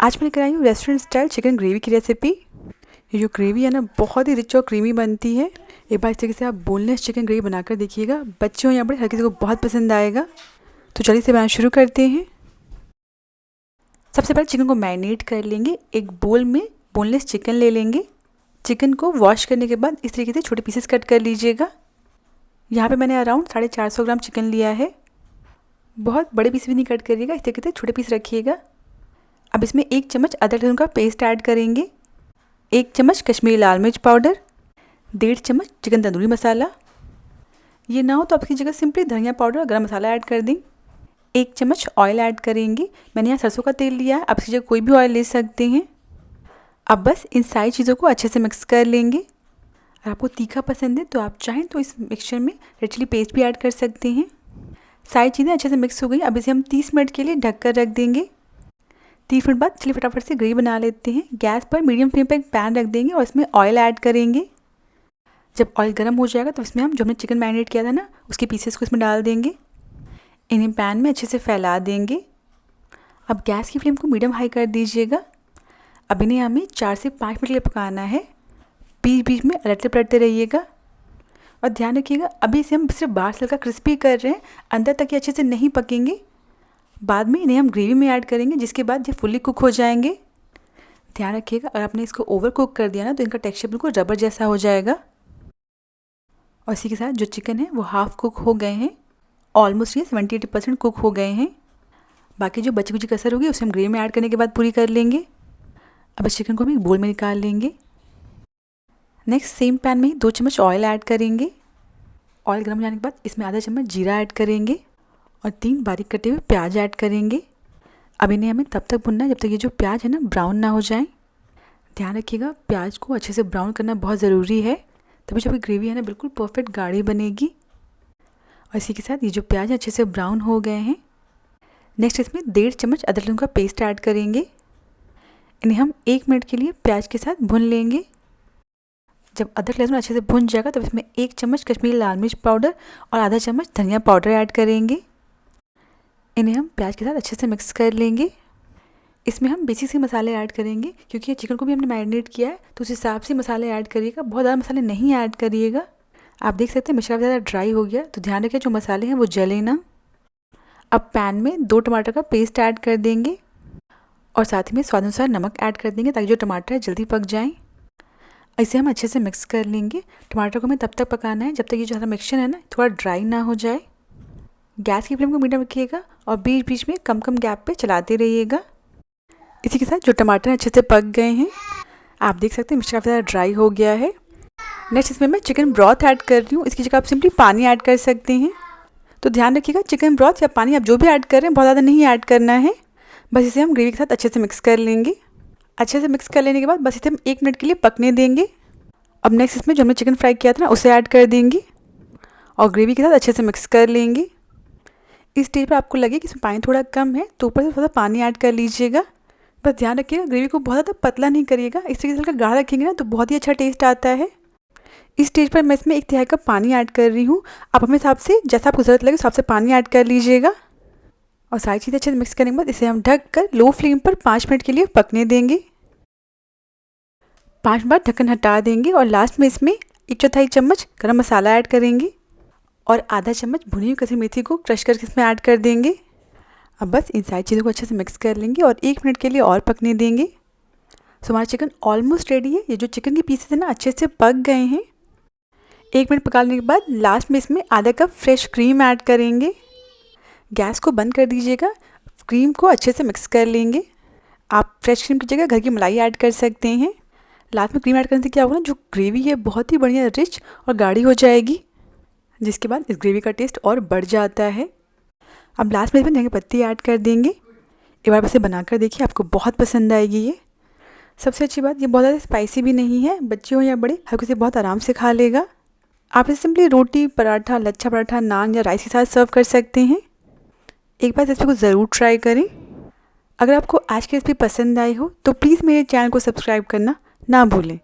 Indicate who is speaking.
Speaker 1: आज मैंने कराई हूँ रेस्टोरेंट स्टाइल चिकन ग्रेवी की रेसिपी। ये जो ग्रेवी है ना बहुत ही रिच और क्रीमी बनती है। एक बार इस तरीके से आप बोनलेस चिकन ग्रेवी बनाकर देखिएगा, बच्चे हो या बड़े हर किसी को बहुत पसंद आएगा। तो चलिए इसे बनाना शुरू करते हैं। सबसे पहले चिकन को मैरिनेट कर लेंगे। एक बोल में बोनलेस चिकन ले लेंगे। चिकन को वॉश करने के बाद इस तरीके से छोटे पीसेस कट कर लीजिएगा। यहाँ पे मैंने अराउंड 450 ग्राम चिकन लिया है। बहुत बड़े पीस भी नहीं कट करिएगा, इस तरीके से छोटे पीस रखिएगा। अब इसमें 1 चम्मच अदरक लहसुन का पेस्ट ऐड करेंगे, 1 चम्मच कश्मीरी लाल मिर्च पाउडर, 1.5 चम्मच चिकन तंदूरी मसाला। ये ना हो तो आपकी जगह सिंपली धनिया पाउडर और गरम मसाला ऐड कर दें। 1 चम्मच ऑयल ऐड करेंगे। मैंने यहाँ सरसों का तेल लिया है, आप इसकी जगह कोई भी ऑयल ले सकते हैं। अब बस इन सारी चीज़ों को अच्छे से मिक्स कर लेंगे। अगर आपको तीखा पसंद है तो आप चाहें तो इस मिक्सचर में रेड चिली पेस्ट भी ऐड कर सकते हैं। सारी चीज़ें अच्छे से मिक्स हो गई। अब इसे हम 30 मिनट के लिए ढक कर रख देंगे। 30 मिनट बाद चलिए फटाफट से ग्रेवी बना लेते हैं। गैस पर मीडियम फ्लेम पर एक पैन रख देंगे और इसमें ऑयल ऐड करेंगे। जब ऑयल गर्म हो जाएगा तो इसमें हम जो हमने चिकन मैरिनेट किया था ना उसके पीसेस को इसमें डाल देंगे। इन्हें पैन में अच्छे से फैला देंगे। अब गैस की फ्लेम को मीडियम हाई कर दीजिएगा। अब इन्हें हमें 4 से 5 मिनट के लिए पकाना है। बीच बीच में पलटते पलटते रहिएगा और ध्यान रखिएगा अभी इसे हम सिर्फ बाहर से हल्का क्रिस्पी कर रहे हैं, अंदर तक ये अच्छे से नहीं पकेंगे। बाद में इन्हें हम ग्रेवी में ऐड करेंगे, जिसके बाद ये फुल्ली कुक हो जाएंगे। ध्यान रखिएगा अगर आपने इसको ओवर कुक कर दिया ना तो इनका टेक्सचर बिल्कुल रबर जैसा हो जाएगा। और इसी के साथ जो चिकन है वो हाफ कुक हो गए हैं, ऑलमोस्ट ये 70-80% कुक हो गए हैं। बाकी जो बची कुची कसर होगी उसे हम ग्रेवी में ऐड करने के बाद पूरी कर लेंगे। अब इस चिकन को हम एक बोल में निकाल लेंगे। नेक्स्ट सेम पैन में ही 2 चम्मच ऑयल ऐड करेंगे। ऑयल गर्म हो जाने के बाद इसमें आधा चम्मच जीरा ऐड करेंगे और 3 बारीक कटे हुए प्याज ऐड करेंगे। अब इन्हें हमें तब तक भुनना है जब तक ये जो प्याज है ना ब्राउन ना हो जाए। ध्यान रखिएगा प्याज को अच्छे से ब्राउन करना बहुत ज़रूरी है, तभी जो ग्रेवी है ना बिल्कुल परफेक्ट गाढ़ी बनेगी। और इसी के साथ ये जो प्याज अच्छे से ब्राउन हो गए हैं। नेक्स्ट इसमें 1.5 चम्मच अदरक लहसुन का पेस्ट ऐड करेंगे। इन्हें हम 1 मिनट के लिए प्याज के साथ भून लेंगे। जब अदरक लहसुन अच्छे से भुन जाएगा तब इसमें 1 चम्मच कश्मीरी लाल मिर्च पाउडर और आधा चम्मच धनिया पाउडर ऐड करेंगे। इन्हें हम प्याज के साथ अच्छे से मिक्स कर लेंगे। इसमें हम बेसिक से मसाले ऐड करेंगे, क्योंकि चिकन को भी हमने मैरिनेट किया है तो उस हिसाब से मसाले ऐड करिएगा। बहुत ज़्यादा मसाले नहीं ऐड करिएगा। आप देख सकते हैं मिश्रा ज़्यादा ड्राई हो गया, तो ध्यान रखिए जो मसाले हैं वो जले ना। अब पैन में 2 टमाटर का पेस्ट ऐड कर देंगे और साथ ही में स्वाद अनुसार नमक ऐड कर देंगे ताकि जो टमाटर है जल्दी पक जाएँ। इसे हम अच्छे से मिक्स कर लेंगे। टमाटर को हमें तब तक पकाना है जब तक ये जो हमारा मिक्सचर है ना थोड़ा ड्राई ना हो जाए। गैस की फ्लेम को मीडियम रखिएगा और बीच बीच में कम कम गैप पे चलाते रहिएगा। इसी के साथ जो टमाटर अच्छे से पक गए हैं, आप देख सकते हैं मिक्सचर काफ़ी ज़्यादा ड्राई हो गया है। नेक्स्ट इसमें मैं चिकन ब्रॉथ ऐड कर रही हूँ। इसकी जगह आप सिंपली पानी ऐड कर सकते हैं। तो ध्यान रखिएगा चिकन ब्रॉथ या पानी आप जो भी ऐड कर रहे हैं बहुत ज़्यादा नहीं ऐड करना है। बस इसे हम ग्रेवी के साथ अच्छे से मिक्स कर लेंगे। अच्छे से मिक्स कर लेने के बाद बस इसे हम 1 मिनट के लिए पकने देंगे। अब नेक्स्ट इसमें जो हमने चिकन फ्राई किया था ना उसे ऐड कर देंगे और ग्रेवी के साथ अच्छे से मिक्स कर लेंगे। इस स्टेज पर आपको लगे कि इसमें पानी थोड़ा कम है तो ऊपर से थोड़ा पानी ऐड कर लीजिएगा। बस ध्यान रखिएगा ग्रेवी को बहुत ज़्यादा पतला नहीं करिएगा। इस तरीके से हल्का गाढ़ा रखेंगे ना तो बहुत ही अच्छा टेस्ट आता है। इस स्टेज पर मैं इसमें 1/3 कप पानी ऐड कर रही हूँ। आप अपने हिसाब से जैसा आपको ज़रूरत लगे उस हिसाब से पानी ऐड कर लीजिएगा। और सारी चीज़ें अच्छे से मिक्स करने के बाद इसे हम ढक कर लो फ्लेम पर 5 मिनट के लिए पकने देंगे। 5 बार ढक्कन हटा देंगे और लास्ट में इसमें 1/4 चम्मच गरम मसाला ऐड करेंगे और आधा चम्मच भुनी हुई कसूरी मेथी को क्रश करके इसमें ऐड कर देंगे। अब बस इन सारी चीज़ों को अच्छे से मिक्स कर लेंगे और 1 मिनट के लिए और पकने देंगे। सो हमारा चिकन ऑलमोस्ट रेडी है। ये जो चिकन के पीसेस हैं ना अच्छे से पक गए हैं। 1 मिनट पकाने के बाद लास्ट में इसमें आधा कप फ्रेश क्रीम ऐड करेंगे। गैस को बंद कर दीजिएगा। क्रीम को अच्छे से मिक्स कर लेंगे। आप फ्रेश क्रीम की जगह घर की मलाई ऐड कर सकते हैं। लास्ट में क्रीम ऐड करने से क्या होगा ना जो ग्रेवी है बहुत ही बढ़िया रिच और गाढ़ी हो जाएगी, जिसके बाद इस ग्रेवी का टेस्ट और बढ़ जाता है। अब लास्ट में इसमें धनिया की पत्ती ऐड कर देंगे। एक बार इसे बनाकर देखिए, आपको बहुत पसंद आएगी। ये सबसे अच्छी बात ये बहुत ज़्यादा स्पाइसी भी नहीं है, बच्चे हो या बड़े हर कोई इसे बहुत आराम से खा लेगा। आप इसे सिंपली रोटी, पराठा, लच्छा पराठा, नान या राइस के साथ सर्व कर सकते हैं। एक बार इस रेसिपी को ज़रूर ट्राई करें। अगर आपको आज की रेसिपी पसंद आई हो तो प्लीज़ मेरे चैनल को सब्सक्राइब करना ना भूलें।